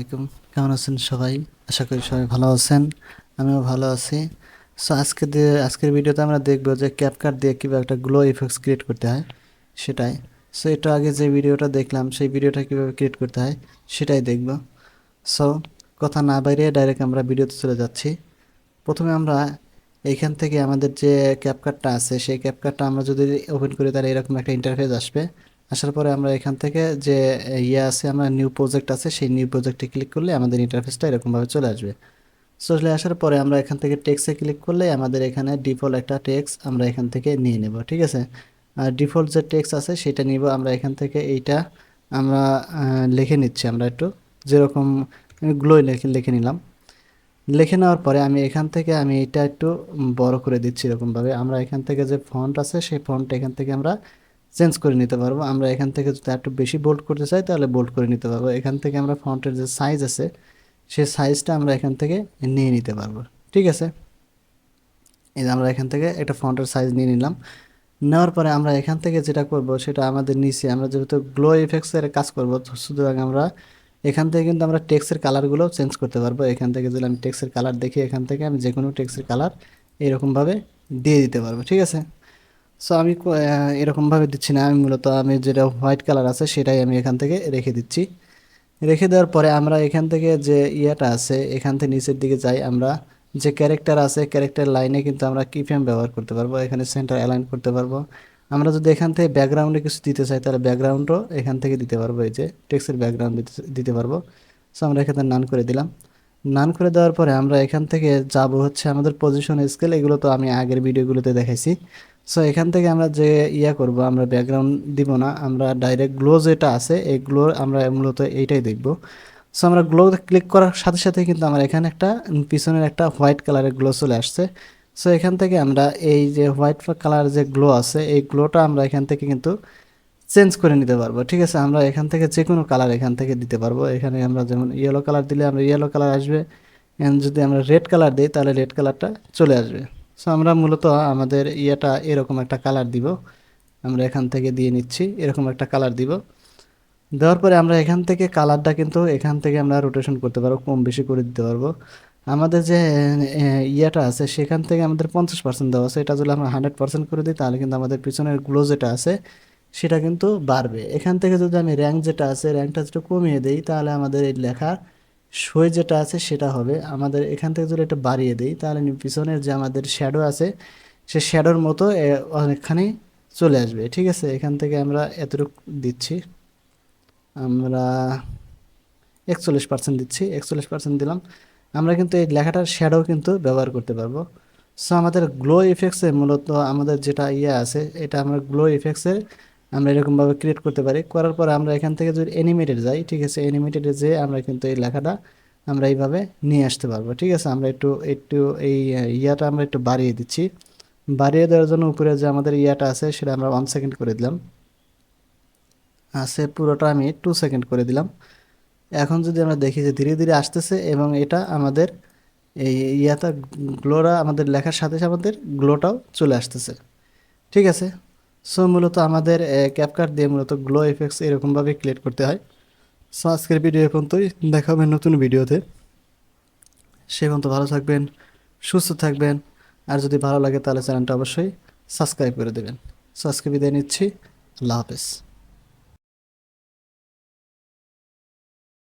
আলাইকুম। কেমন আছেন সবাই? আশা করি সবাই ভালো আছেন। আমিও ভালো আছি। সো আজকের ভিডিওতে আমরা দেখব যে ক্যাপকাট দিয়ে কীভাবে একটা গ্লো ইফেক্টস ক্রিয়েট করতে হয় সেটাই। সো একটু আগে যে ভিডিওটা দেখলাম সেই ভিডিওটা কীভাবে ক্রিয়েট করতে হয় সেটাই দেখব। সো কথা না বাইরে ডাইরেক্ট আমরা ভিডিওতে চলে যাচ্ছি। প্রথমে আমরা এইখান থেকে আমাদের যে ক্যাপকাটটা আছে সেই ক্যাপকাটটা আমরা যদি ওপেন করি তাহলে এরকম একটা ইন্টারফেস আসবে। আসার পরে আমরা এখান থেকে যে আছে আমরা নিউ প্রজেক্ট আছে সেই নিউ প্রজেক্টে ক্লিক করলে আমাদের ইন্টারফেসটা এরকমভাবে চলে আসবে। চলে আসার পরে আমরা এখান থেকে টেক্সটে ক্লিক করলে আমাদের এখানে ডিফল্ট একটা টেক্সট আমরা এখান থেকে নিয়ে নেব, ঠিক আছে। আর ডিফল্ট যে টেক্সট আছে সেটা নিব আমরা এখান থেকে। এইটা আমরা লিখে নিচ্ছি আমরা একটু, যেরকম গ্লো লিখে নিলাম। লিখে নেওয়ার পরে আমি এখান থেকে এটা একটু বড় করে দিচ্ছি এরকমভাবে। আমরা এখান থেকে যে ফন্ট আছে সেই ফন্টটা এখান থেকে আমরা চেঞ্জ করে নিতে পারবো। আমরা এখান থেকে যদি একটু বেশি বোল্ড করতে চাই তাহলে বোল্ড করে নিতে পারবো। এখান থেকে আমরা ফন্টের যে সাইজ আছে সেই সাইজটা আমরা এখান থেকে নিয়ে নিতে পারবো, ঠিক আছে। এই যে আমরা এখান থেকে একটা ফন্টের সাইজ নিয়ে নিলাম। নেওয়ার পরে আমরা এখান থেকে যেটা করব সেটা আমাদের নিচে আমরা যেহেতু গ্লো ইফেক্টসের কাজ করব, সুতরাং আমরা এখান থেকে কিন্তু আমরা টেক্সটের কালারগুলো চেঞ্জ করতে পারবো। এখান থেকে যদি আমি টেক্সটের কালার দেখি এখান থেকে আমি যে কোনো টেক্সটের কালার এরকমভাবে দিয়ে দিতে পারবো, ঠিক আছে। সো আমি এরকমভাবে দিচ্ছি না, আমি মূলত আমি যেটা হোয়াইট কালার আছে সেটাই আমি এখান থেকে রেখে দিচ্ছি। রেখে দেওয়ার পরে আমরা এখান থেকে যে ইয়েটা আছে এখান থেকে নিচের দিকে যাই। আমরা যে ক্যারেক্টার আছে ক্যারেক্টার লাইনে কিন্তু আমরা কিফ্রেম ব্যবহার করতে পারবো, এখানে সেন্টার অ্যালাইন করতে পারবো। আমরা যদি এখান থেকে ব্যাকগ্রাউন্ডে কিছু দিতে চাই তাহলে ব্যাকগ্রাউন্ডও এখান থেকে দিতে পারবো, এই যে টেক্সটের ব্যাকগ্রাউন্ড দিতে পারবো। সো আমরা এখানে নান করে দিলাম। নান করে দেওয়ার পরে আমরা এখান থেকে যাব হচ্ছে আমাদের পজিশন স্কেল, এগুলো তো আমি আগের ভিডিওগুলোতে দেখাইছি। সো এখান থেকে আমরা যে করব আমরা ব্যাকগ্রাউন্ড দিব না, আমরা ডাইরেক্ট গ্লো যেটা আছে এই গ্লো আমরা মূলত এইটাই দেখব। সো আমরা গ্লো ক্লিক করার সাথে সাথে কিন্তু আমার এখানে একটা পিছনের একটা হোয়াইট কালারের গ্লো চলে আসছে। সো এখান থেকে আমরা এই যে হোয়াইট কালার যে গ্লো আছে এই গ্লোটা আমরা এখান থেকে কিন্তু চেঞ্জ করে নিতে পারবো, ঠিক আছে। আমরা এখান থেকে যে কোনো কালার এখান থেকে দিতে পারবো। এখানে আমরা যেমন ইয়েলো কালার দিলে আমরা ইয়েলো কালার আসবে, যদি আমরা রেড কালার দিই তাহলে রেড কালারটা চলে আসবে। সো আমরা মূলত আমাদের এরকম একটা কালার দিব, আমরা এখান থেকে দিয়ে নিচ্ছি, এরকম একটা কালার দিব। দেওয়ার পরে আমরা এখান থেকে কালারটা কিন্তু এখান থেকে আমরা রোটেশন করতে পারবো, কম বেশি করে দিতে পারবো। আমাদের যে আছে সেখান থেকে আমাদের 50% দেওয়া আছে, এটা যদি আমরা 100% করে দিই তাহলে কিন্তু আমাদের পিছনের গ্লো যেটা আছে সেটা কিন্তু বাড়বে। এখান থেকে যদি আমি র্যাঙ্ক যেটা আছে র্যাঙ্কটা যেটা কমিয়ে দিই তাহলে আমাদের এই লেখার সই যেটা আছে সেটা হবে। আমাদের এখান থেকে যদি এটা বাড়িয়ে দিই তাহলে পিছনের যে আমাদের শ্যাডো আছে সে শ্যাডোর মতো অনেকখানি চলে আসবে, ঠিক আছে। এখান থেকে আমরা এতটুকু দিচ্ছি, আমরা 41% দিচ্ছি, 41% দিলাম। আমরা কিন্তু এই লেখাটার শ্যাডো কিন্তু ব্যবহার করতে পারবো। সো আমাদের গ্লো ইফেক্টসে মূলত আমাদের যেটা আছে এটা আমরা গ্লো ইফেক্টসে আমরা এরকমভাবে ক্রিয়েট করতে পারি। করার পর আমরা এখান থেকে যদি অ্যানিমেটেড যাই, ঠিক আছে, অ্যানিমেটেডে যেয়ে আমরা কিন্তু এই লেখাটা আমরা এইভাবে নিয়ে আসতে পারবো, ঠিক আছে। আমরা একটু একটু এই আমরা একটু বাড়িয়ে দিচ্ছি। বাড়িয়ে দেওয়ার জন্য উপরে যে আমাদের আছে সেটা আমরা 1 সেকেন্ড করে দিলাম, আছে পুরোটা আমি 2 সেকেন্ড করে দিলাম। এখন যদি আমরা দেখি যে ধীরে ধীরে আসতেছে এবং এটা আমাদের এই গ্লোটা আমাদের লেখার সাথে সাথে আমাদের গ্লোটাও চলে আসতেছে, ঠিক আছে। সো মূলত আমাদের ক্যাপকাট দিয়ে মূলত গ্লো ইফেক্টস এরকমভাবে ক্রিয়েট করতে হয়। সো আজকের ভিডিও এখন তোই দেখা হবে নতুন ভিডিওতে। সে পর্যন্ত ভালো থাকবেন, সুস্থ থাকবেন, আর যদি ভালো লাগে তাহলে চ্যানেলটা অবশ্যই সাবস্ক্রাইব করে দেবেন। সো আজকে বিদায় নিচ্ছি, আল্লাহ হাফেজ।